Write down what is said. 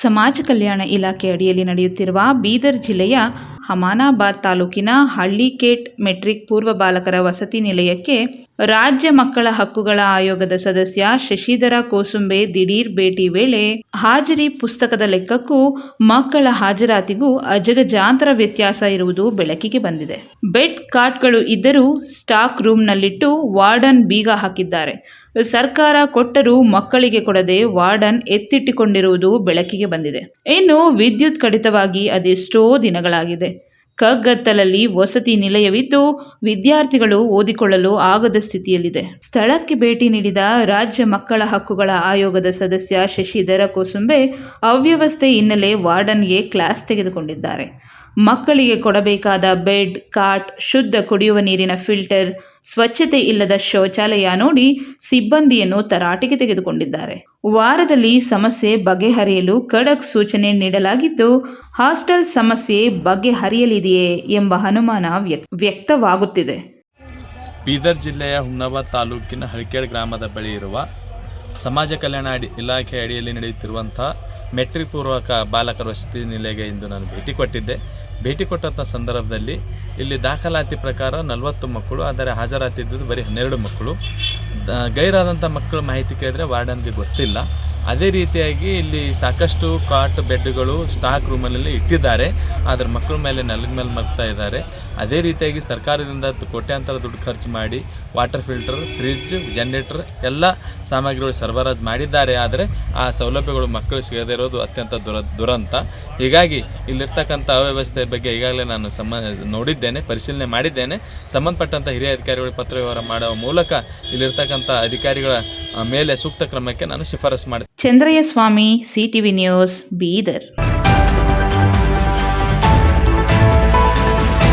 ಸಮಾಜ ಕಲ್ಯಾಣ ಇಲಾಖೆ ಅಡಿಯಲ್ಲಿ ನಡೆಯುತ್ತಿರುವ ಬೀದರ್ ಜಿಲ್ಲೆಯ ಹಮಾನಾಬಾದ್ ತಾಲೂಕಿನ ಹಳ್ಳಿಕೇಟ್ ಮೆಟ್ರಿಕ್ ಪೂರ್ವ ಬಾಲಕರ ವಸತಿ ನಿಲಯಕ್ಕೆ ರಾಜ್ಯ ಮಕ್ಕಳ ಹಕ್ಕುಗಳ ಆಯೋಗದ ಸದಸ್ಯ ಶಶಿಧರ ಕೋಸುಂಬೆ ದಿಢೀರ್ ಭೇಟಿ ವೇಳೆ ಹಾಜರಿ ಪುಸ್ತಕದ ಲೆಕ್ಕಕ್ಕೂ ಮಕ್ಕಳ ಹಾಜರಾತಿಗೂ ಅಜಗಜಾಂತರ ವ್ಯತ್ಯಾಸ ಇರುವುದು ಬೆಳಕಿಗೆ ಬಂದಿದೆ. ಬೆಡ್ ಕಾಟ್ಗಳು ಇದ್ದರೂ ಸ್ಟಾಕ್ ರೂಮ್ನಲ್ಲಿಟ್ಟು ವಾರ್ಡನ್ ಬೀಗ ಹಾಕಿದ್ದಾರೆ. ಸರ್ಕಾರ ಕೊಟ್ಟರೂ ಮಕ್ಕಳಿಗೆ ಕೊಡದೆ ವಾರ್ಡನ್ ಎತ್ತಿಟ್ಟುಕೊಂಡಿರುವುದು ಬೆಳಕಿಗೆ ಬಂದಿದೆ. ಇನ್ನು ವಿದ್ಯುತ್ ಕಡಿತವಾಗಿ ಅದೆಷ್ಟೋ ದಿನಗಳಾಗಿದೆ. ಕಗ್ಗತ್ತಲಲ್ಲಿ ವಸತಿ ನಿಲಯವಿದ್ದು ವಿದ್ಯಾರ್ಥಿಗಳು ಓದಿಕೊಳ್ಳಲು ಆಗದ ಸ್ಥಿತಿಯಲ್ಲಿದೆ. ಸ್ಥಳಕ್ಕೆ ಭೇಟಿ ನೀಡಿದ ರಾಜ್ಯ ಮಕ್ಕಳ ಹಕ್ಕುಗಳ ಆಯೋಗದ ಸದಸ್ಯ ಶಶಿಧರ ಕೋಸುಂಬೆ ಅವ್ಯವಸ್ಥೆ ಹಿನ್ನೆಲೆ ವಾರ್ಡನ್ಗೆ ಕ್ಲಾಸ್ ತೆಗೆದುಕೊಂಡಿದ್ದಾರೆ. ಮಕ್ಕಳಿಗೆ ಕೊಡಬೇಕಾದ ಬೆಡ್, ಕಾಟ್, ಶುದ್ಧ ಕುಡಿಯುವ ನೀರಿನ ಫಿಲ್ಟರ್, ಸ್ವಚ್ಛತೆ ಇಲ್ಲದ ಶೌಚಾಲಯ ನೋಡಿ ಸಿಬ್ಬಂದಿಯನ್ನು ತರಾಟೆಗೆ ತೆಗೆದುಕೊಂಡಿದ್ದಾರೆ. ವಾರದಲ್ಲಿ ಸಮಸ್ಯೆ ಬಗೆಹರಿಯಲು ಖಡಕ್ ಸೂಚನೆ ನೀಡಲಾಗಿದ್ದು, ಹಾಸ್ಟೆಲ್ ಸಮಸ್ಯೆ ಬಗೆಹರಿಯಲಿದೆಯೇ ಎಂಬ ಅನುಮಾನ ವ್ಯಕ್ತವಾಗುತ್ತಿದೆ. ಬೀದರ್ ಜಿಲ್ಲೆಯ ಹುಮ್ನಾಬಾದ್ ತಾಲೂಕಿನ ಹಳ್ಳಿಕೇಟ್ ಗ್ರಾಮದ ಬಳಿ ಇರುವ ಸಮಾಜ ಕಲ್ಯಾಣ ಇಲಾಖೆ ಅಡಿಯಲ್ಲಿ ನಡೆಯುತ್ತಿರುವಂತಹ ಮೆಟ್ರಿಕ್ ಪೂರ್ವಕ ಬಾಲಕರ ವಸತಿ ನಿಲಯಕ್ಕೆ ಇಂದು ನಾನು ಭೇಟಿ ಕೊಟ್ಟಂಥ ಸಂದರ್ಭದಲ್ಲಿ ಇಲ್ಲಿ ದಾಖಲಾತಿ ಪ್ರಕಾರ 40 ಮಕ್ಕಳು, ಆದರೆ ಹಾಜರಾತಿದ್ದು ಬರೀ 12 ಮಕ್ಕಳು. ಗೈರಾದಂಥ ಮಕ್ಕಳ ಮಾಹಿತಿ ಕೇಳಿದ್ರೆ ವಾರ್ಡನ್ಗೆ ಗೊತ್ತಿಲ್ಲ. ಅದೇ ರೀತಿಯಾಗಿ ಇಲ್ಲಿ ಸಾಕಷ್ಟು ಕಾಟ್, ಬೆಡ್ಗಳು ಸ್ಟಾಕ್ ರೂಮಲ್ಲಿ ಇಟ್ಟಿದ್ದಾರೆ, ಆದರೆ ಮಕ್ಕಳ ಮೇಲೆ ನೆಲದ ಮೇಲೆ ಮಗ್ತಾ ಇದ್ದಾರೆ. ಅದೇ ರೀತಿಯಾಗಿ ಸರ್ಕಾರದಿಂದ ಕೋಟ್ಯಾಂತರ ದುಡ್ಡು ಖರ್ಚು ಮಾಡಿ ವಾಟರ್ ಫಿಲ್ಟರ್, ಫ್ರಿಡ್ಜ್, ಜನರೇಟರ್ ಎಲ್ಲ ಸಾಮಗ್ರಿಗಳು ಸರಬರಾಜು ಮಾಡಿದ್ದಾರೆ. ಆದರೆ ಆ ಸೌಲಭ್ಯಗಳು ಮಕ್ಕಳು ಸಿಗದೇ ಇರೋದು ಅತ್ಯಂತ ದುರಂತ. ಹೀಗಾಗಿ ಇಲ್ಲಿರ್ತಕ್ಕಂಥ ಅವ್ಯವಸ್ಥೆ ಬಗ್ಗೆ ಈಗಾಗಲೇ ನಾನು ನೋಡಿದ್ದೇನೆ, ಪರಿಶೀಲನೆ ಮಾಡಿದ್ದೇನೆ. ಸಂಬಂಧಪಟ್ಟಂಥ ಹಿರಿಯ ಅಧಿಕಾರಿಗಳು ಪತ್ರ ವ್ಯವಹಾರ ಮಾಡುವ ಮೂಲಕ ಇಲ್ಲಿರ್ತಕ್ಕಂಥ ಅಧಿಕಾರಿಗಳ ಮೇಲೆ ಸೂಕ್ತ ಕ್ರಮಕ್ಕೆ ನಾನು ಶಿಫಾರಸು ಮಾಡಿದೆ. ಚಂದ್ರಯ್ಯ ಸ್ವಾಮಿ, CTV ನ್ಯೂಸ್, ಬೀದರ್.